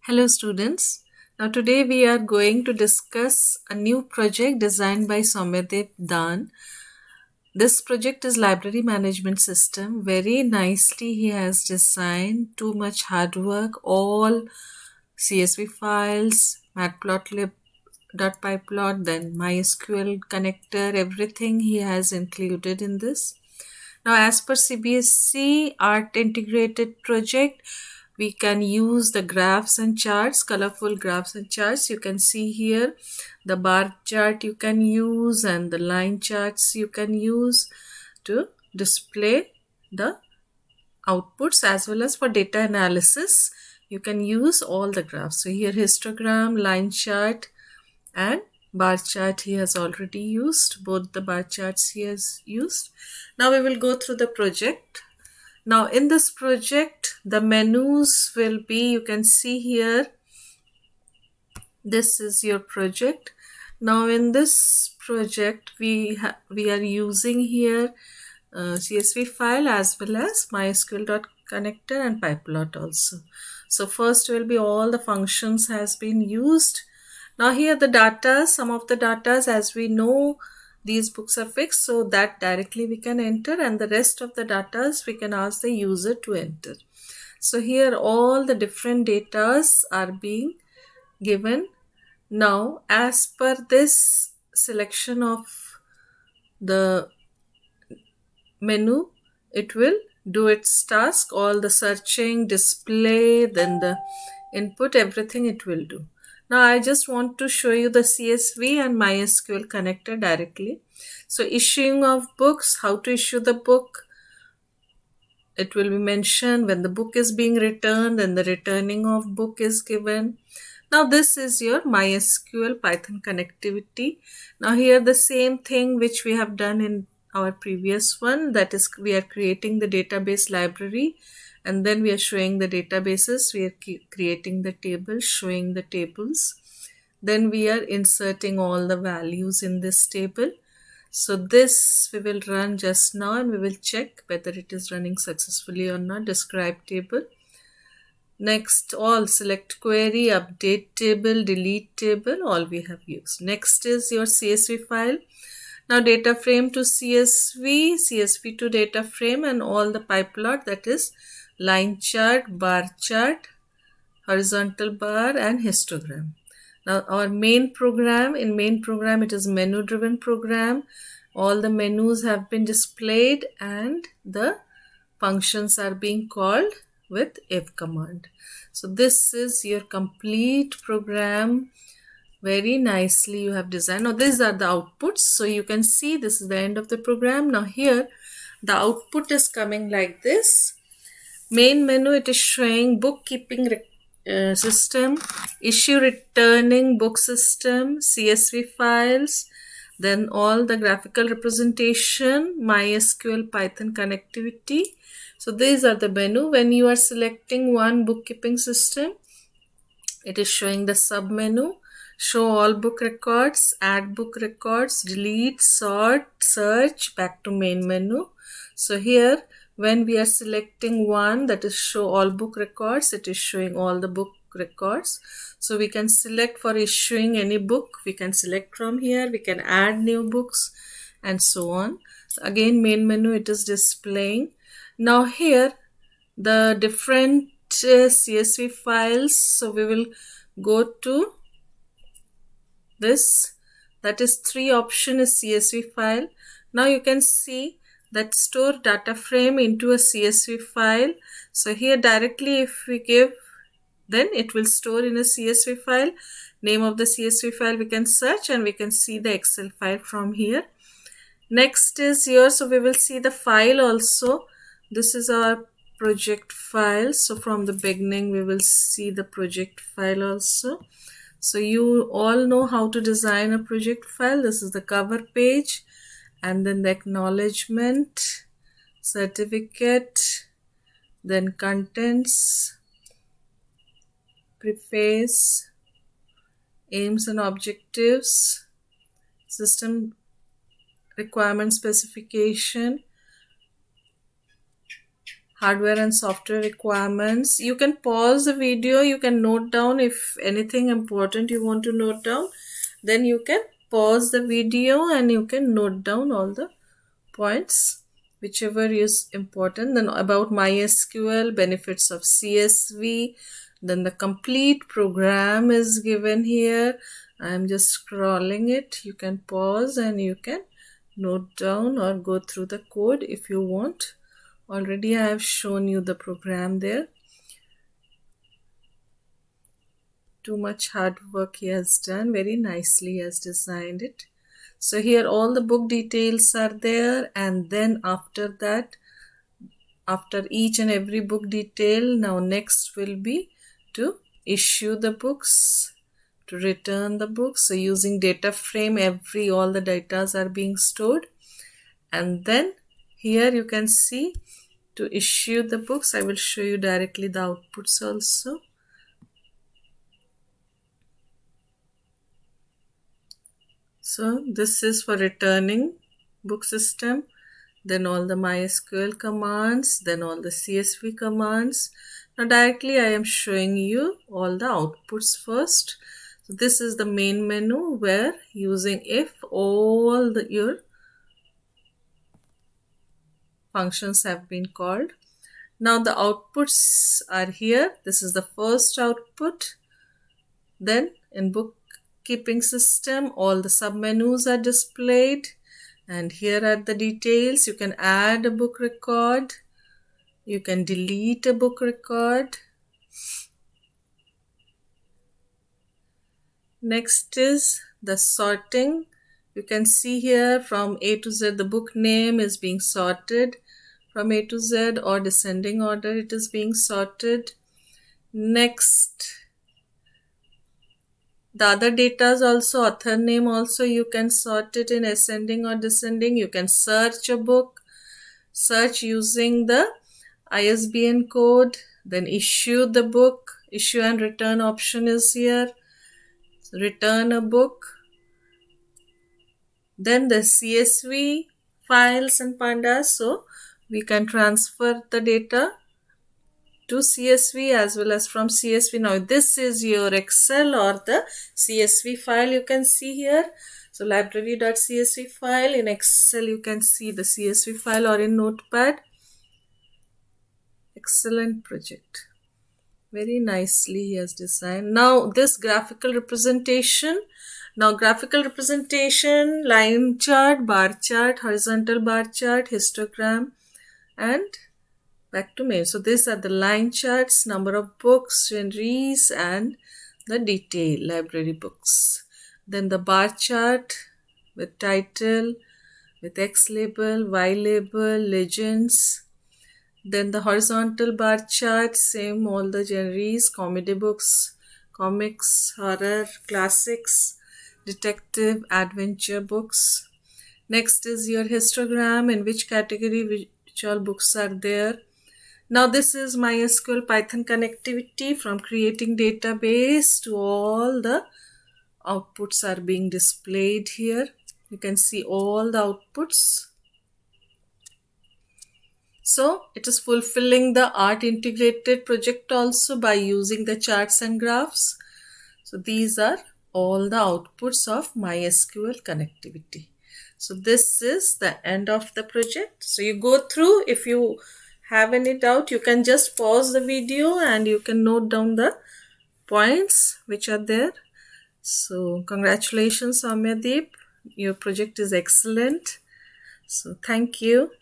Hello students. Now today we are going to discuss a new project designed by Soumyadev Dan. This project is library management system. Very nicely he has designed, too much hard work, all CSV files, matplotlib.pyplot, then MySQL connector, everything he has included in this. Now as per CBSE Art Integrated Project, we can use the graphs and charts, colorful graphs and charts. You can see here the bar chart you can use and the line charts you can use to display the outputs, as well as for data analysis you can use all the graphs. So here histogram, line chart and bar chart he has already used. Both the bar charts he has used. Now we will go through the project. Now in this project the menus will be, you can see here, this is your project. Now in this project we are using here CSV file as well as MySQL.connector and PyPlot also. So first will be all the functions has been used. Now here the data, some of the data, as we know these books are fixed, so that directly we can enter, and the rest of the data we can ask the user to enter. So here all the different data are being given. Now as per this selection of the menu, it will do its task, all the searching, display, then the input, everything it will do. Now I just want to show you the CSV and MySQL connector directly. So issuing of books, how to issue the book, it will be mentioned when the book is being returned, then the returning of book is given. Now this is your MySQL Python connectivity. Now here the same thing which we have done in our previous one, that is we are creating the database library and then we are showing the databases, we are creating the tables, showing the tables, then we are inserting all the values in this table. So this we will run just now and we will check whether it is running successfully or not. Describe table. Next, all select query, update table, delete table, all we have used. Next is your CSV file. Now data frame to CSV, CSV to data frame, and all the PyPlot, that is line chart, bar chart, horizontal bar and histogram. Now our main program, in main program it is menu driven program. All the menus have been displayed and the functions are being called with if command. So this is your complete program. Very nicely you have designed. Now these are the outputs. So you can see this is the end of the program. Now here the output is coming like this. Main menu, it is showing bookkeeping system, issue returning book system, CSV files, then all the graphical representation, MySQL Python connectivity. So these are the menu. When you are selecting one bookkeeping system, it is showing the sub menu, show all book records, add book records, delete, sort, search, back to main menu. So here when we are selecting one, that is show all book records, it is showing all the book records. So we can select for issuing any book, we can select from here, we can add new books and so on. So again main menu it is displaying. Now here the different CSV files, so we will go to this, that is 3 option is CSV file. Now you can see that store data frame into a CSV file. So here directly if we give, then it will store in a CSV file. Name of the CSV file we can search and we can see the Excel file from here. Next is here, so we will see the file also. This is our project file. So from the beginning we will see the project file also. So you all know how to design a project file. This is the cover page and then the acknowledgement, certificate, then contents, preface, aims and objectives, system requirement specification, hardware and software requirements. You can pause the video, you can note down if anything important you want to note down. Then you can pause the video and you can note down all the points whichever is important. Then about MySQL, benefits of CSV, then the complete program is given here. I am just scrolling it. You can pause and you can note down or go through the code if you want. Already I have shown you the program there. Too much hard work he has done. Very nicely he has designed it. So here all the book details are there, and then after that, after each and every book detail, now next will be to issue the books, to return the books. So using data frame, all the datas are being stored. And then here you can see to issue the books. I will show you directly the outputs also. So this is for returning book system, then all the MySQL commands, then all the CSV commands. Now directly I am showing you all the outputs first. So this is the main menu where using if all your functions have been called. Now the outputs are here. This is the first output. Then in bookkeeping system, all the submenus are displayed. And here are the details. You can add a book record. You can delete a book record. Next is the sorting. You can see here from A to Z, the book name is being sorted from A to Z, or descending order it is being sorted. Next, the other data is also author name, also you can sort it in ascending or descending. You can search a book, search using the ISBN code, then issue the book. Issue and return option is here. So return a book. Then the CSV files and pandas, so we can transfer the data to CSV as well as from CSV. Now this is your Excel or the CSV file you can see here. So library.csv file. In Excel you can see the CSV file, or in Notepad. Excellent project. Very nicely he has designed. Now this graphical representation. Now graphical representation, line chart, bar chart, horizontal bar chart, histogram, and back to main. So these are the line charts, number of books, genres, and the detail, library books. Then the bar chart with title, with X label, Y label, legends. Then the horizontal bar chart, same all the genres, comedy books, comics, horror, classics, detective, adventure books. Next is your histogram, in which category which all books are there. Now this is MySQL Python connectivity. From creating database to all the outputs are being displayed here. You can see all the outputs. So it is fulfilling the art integrated project also by using the charts and graphs. So these are all the outputs of MySQL connectivity. So this is the end of the project. So you go through. If you have any doubt, you can just pause the video and you can note down the points which are there. So congratulations, Soumyadeep. Your project is excellent. So thank you.